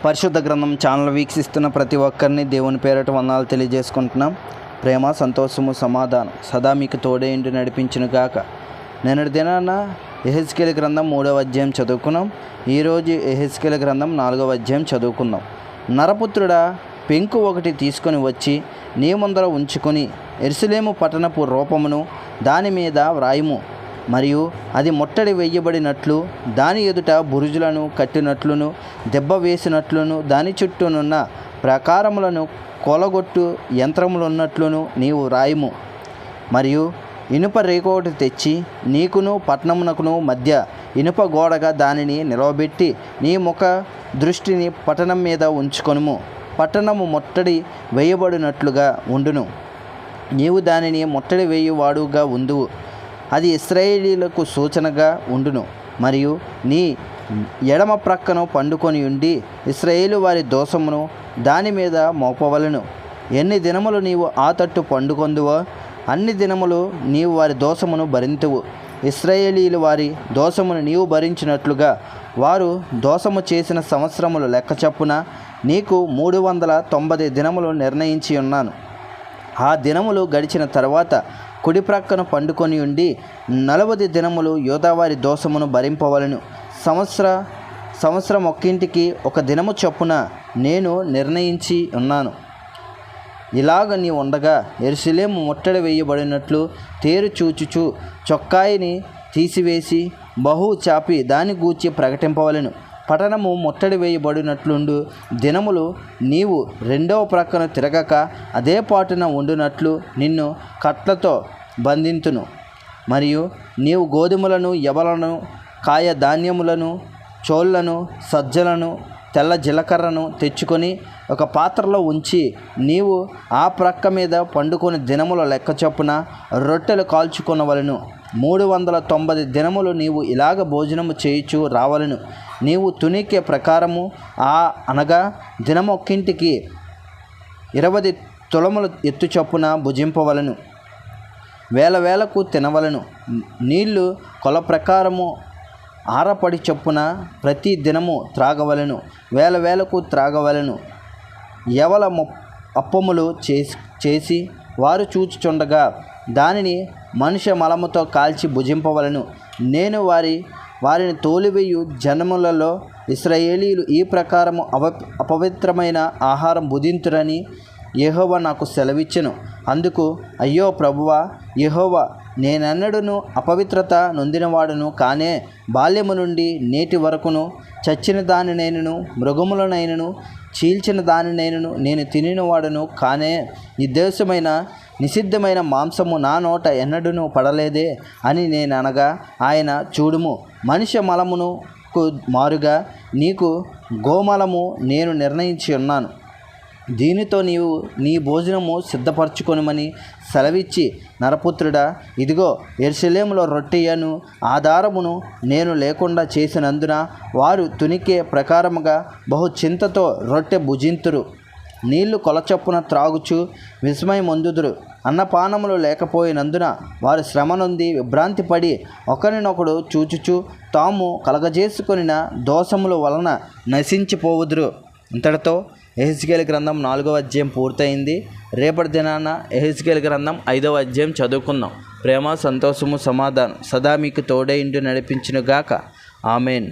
పరిశుద్ధ గ్రంథం ఛానల్ వీక్షిస్తున్న ప్రతి ఒక్కరిని దేవుని పేరట వందనాలు తెలియజేసుకుంటున్నాం. ప్రేమ, సంతోషము, సమాధానం సదా మీకు తోడే ఇంటి నడిపించును గాక. నిన్నటి దినాన యెహెజ్కేలు గ్రంథం 3వ అధ్యాయం చదువుకున్నాం. ఈరోజు యెహెజ్కేలు గ్రంథం 4వ అధ్యాయం చదువుకుందాం. నరపుత్రుడా, పెంకు ఒకటి తీసుకొని వచ్చి నీ ముందర ఉంచుకొని యెరూషలేము పట్టణపు రూపమును దాని మీద వ్రాయుము. మరియు అది ముట్టడి వేయబడినట్లు దాని ఎదుట బురుజులను కట్టినట్లును దెబ్బ వేసినట్లును దాని చుట్టూనున్న ప్రాకారములను కొలగొట్టు యంత్రములున్నట్లును నీవు రాయము. మరియు ఇనుప రేకోటి తెచ్చి నీకును పట్టణమునకును మధ్య ఇనుప గోడగా దానిని నిలవబెట్టి నీ ముఖ దృష్టిని పట్టణం మీద ఉంచుకొనుము. పట్టణము ముట్టడి వేయబడినట్లుగా ఉండును. నీవు దానిని ముట్టడి వేయువాడుగా ఉందువు. అది ఇశ్రాయేలీయులకు సూచనగా ఉండును. మరియు నీ ఎడమ ప్రక్కను పండుకొని ఉండి ఇశ్రాయేలు వారి దోషమును దాని మీద మోపవలను. ఎన్ని దినములు నీవు ఆ తట్టు పండుకొందువో అన్ని దినములు నీవు వారి దోషమును భరింతువు. ఇశ్రాయేలీయులు వారి దోషమును నీవు భరించినట్లుగా వారు దోషము చేసిన సంవత్సరములు లెక్క చొప్పున నీకు 390 దినములు నిర్ణయించి ఉన్నాను. ఆ దినములు గడిచిన తర్వాత కుడి ప్రక్కన పండుకొని ఉండి 40 దినములు యోధావారి దోషమును భరింపవలను. సంవత్సరం ఒక్కింటికి ఒక దినము చొప్పున నేను నిర్ణయించి ఉన్నాను. ఇలాగ నీ ఉండగా యెరూషలేము ముట్టడి వేయబడినట్లు తేరు చూచుచు చొక్కాయిని తీసివేసి బహు చాపి దాని గూర్చి ప్రకటింపవలను. పట్టణము ముట్టడి వేయబడినట్లుండు దినములు నీవు రెండవ ప్రక్కన తిరగక అదే పాటున ఉండునట్లు నిన్ను కట్లతో బంధింతును. మరియు నీవు గోధుమలను, యవలను, కాయ ధాన్యములను, చోళ్లను, సజ్జలను, తెల్ల జీలకర్రను తెచ్చుకొని ఒక పాత్రలో ఉంచి నీవు ఆ ప్రక్క మీద పండుకొని దినముల లెక్క చొప్పున రొట్టెలు కాల్చుకొనవలను. 390 దినములు నీవు ఇలాగ భోజనము చేయుచు రావలను. నీవు తునికే ప్రకారము అనగా దినమొక్కింటికి 20 తులముల ఎత్తు చొప్పున భుజింపవలను. వేలకు తినవలను. నీళ్లు కొల ప్రకారము ఆరపడి చొప్పున ప్రతి దినము త్రాగవలను. వేలకు త్రాగవలను. యవల అప్పములు చేసి వారు చూచుచుండగా దానిని మనుష్య మలముతో కాల్చి భుజింపవలను. నేను వారిని తోలివేయు జనములలో ఇశ్రాయేలీయులు ఈ ప్రకారము అపవిత్రమైన ఆహారం భుజింతురని యెహోవా నాకు సెలవిచ్చెను. అందుకు అయ్యో ప్రభువా యెహోవా, నేనెన్నడూను అపవిత్రత నొందినవాడును కానే. బాల్యము నుండి నేటి వరకును చచ్చిన దానినైనను మృగములనైనను చీల్చిన దానినైనను నేను తినినవాడును కానే. నిర్దోషమైన నిషిద్ధమైన మాంసము నా నోట ఎన్నడూను పడలేదే అని నేననగా ఆయన, చూడుము, మనుష్య మలమునకు మారుగా నీకు గోమలము నేను నిర్ణయించి ఉన్నాను. దీనితో నీవు నీ భోజనము సిద్ధపరచుకొనుమని సెలవిచ్చి, నరపుత్రుడా, ఇదిగో యెరూషలేములో రొట్టెయను ఆధారమును నేను లేకుండా చేసినందున వారు తునికే ప్రకారముగా బహు చింతతో రొట్టె భుజింతురు. నీళ్లు కొలచొప్పున త్రాగుచు విస్మయమొందుదురు. అన్నపానములు లేకపోయినందున వారు శ్రమ నొంది విభ్రాంతి పడి ఒకరినొకడు చూచుచు తాము కలగజేసుకొనిన దోషముల వలన నశించిపోవుదురు. ఇంతటితో యెహెజ్కేలు గ్రంథం 4వ అధ్యాయం పూర్తయింది. రేపటి దినాన యెహెజ్కేలు గ్రంథం 5వ అధ్యాయం చదువుకుందాం. ప్రేమ, సంతోషము, సమాధానం సదా మీకు తోడై ఇంటి నడిపించును గాక. ఆమెన్.